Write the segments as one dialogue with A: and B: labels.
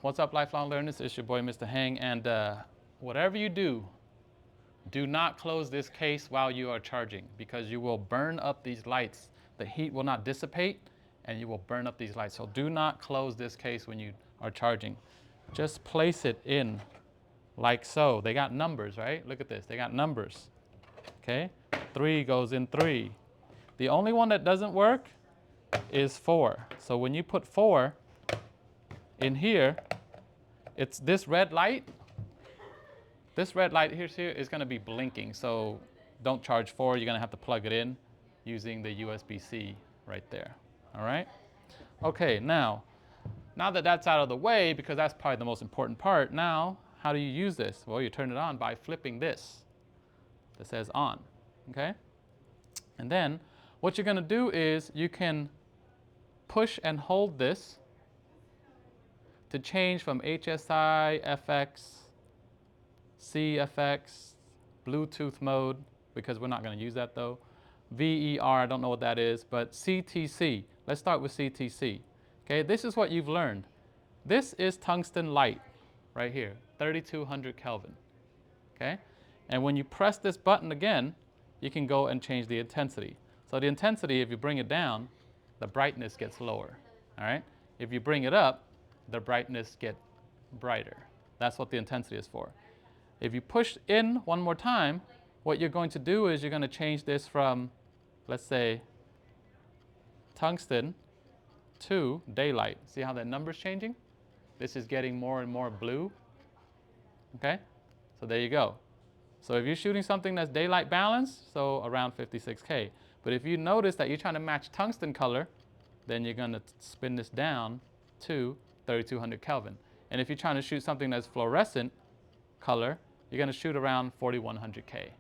A: What's up, lifelong learners? It's your boy, Mr. Hang, and whatever you do not close this case while you are charging, because you will burn up these lights. The heat will not dissipate, and you will burn up these lights. So do not close this case when you are charging. Just place it in like so. They got numbers, right? Look at this. They got numbers. Okay? 3 goes in 3. The only one that doesn't work is 4. So when you put 4 in here, it's this red light. This red light here is going to be blinking. So don't charge 4. You're going to have to plug it in using the USB-C right there. All right? Okay, now that that's out of the way, because that's probably the most important part, now how do you use this? Well, you turn it on by flipping this that says on. Okay? And then what you're going to do is you can push and hold this to change from HSI, FX, CFX, Bluetooth mode, because we're not going to use that though. VER, I don't know what that is, but CTC. Let's start with CTC. Okay, this is what you've learned. This is tungsten light right here, 3200 Kelvin. Okay, and when you press this button again, you can go and change the intensity. So the intensity, if you bring it down, the brightness gets lower. All right, if you bring it up, the brightness gets brighter. That's what the intensity is for. If you push in one more time, what you're going to do is you're going to change this from, let's say, tungsten to daylight. See how that number's changing? This is getting more and more blue. Okay? So there you go. So if you're shooting something that's daylight balanced, so around 56K. But if you notice that you're trying to match tungsten color, then you're going to spin this down to 3200 Kelvin. And if you're trying to shoot something that's fluorescent color, you're going to shoot around 4100K.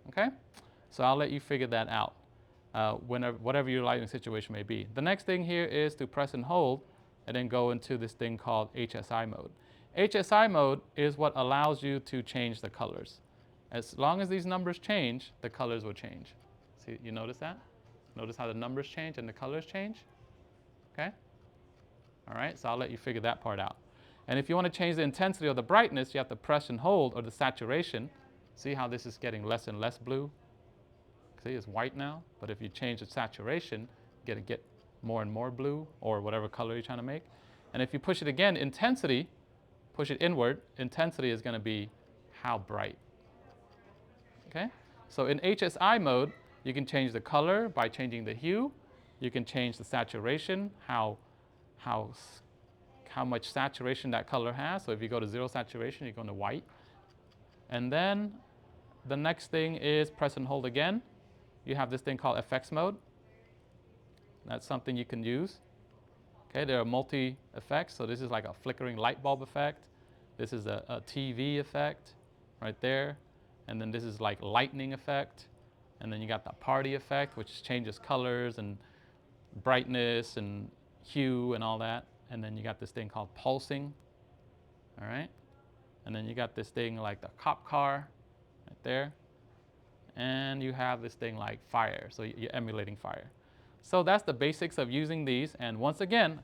A: Okay? So I'll let you figure that out, whatever your lighting situation may be. The next thing here is to press and hold and then go into this thing called HSI mode. HSI mode is what allows you to change the colors. As long as these numbers change, the colors will change. See, you notice that? Notice how the numbers change and the colors change? Okay? All right, so I'll let you figure that part out. And if you want to change the intensity or the brightness, you have to press and hold, or the saturation. See how this is getting less and less blue? See, it's white now, but if you change the saturation, you're going to get more and more blue, or whatever color you're trying to make. And if you push it again, intensity, push it inward, intensity is going to be how bright. Okay? So in HSI mode, you can change the color by changing the hue. You can change the saturation, how much saturation that color has. So if you go to 0 saturation, you go to white. And then the next thing is press and hold again. You have this thing called FX mode. That's something you can use. Okay, there are multi effects. So this is like a flickering light bulb effect. This is a TV effect right there. And then this is like lightning effect. And then you got the party effect, which changes colors and brightness and hue and all that. And then you got this thing called pulsing. All right. And then you got this thing like the cop car right there. And you have this thing like fire. So you're emulating fire. So that's the basics of using these. And once again,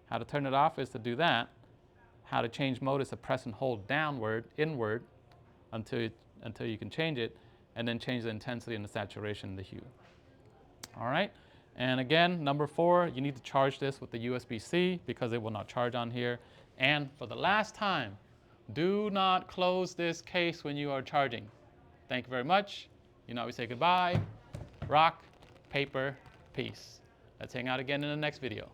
A: how to turn it off is to do that. How to change mode is to press and hold downward, inward, until you can change it, and then change the intensity and the saturation and the hue. All right. And again, number 4, you need to charge this with the USB-C because it will not charge on here. And for the last time, do not close this case when you are charging. Thank you very much. You know how we say goodbye. Rock, paper, peace. Let's hang out again in the next video.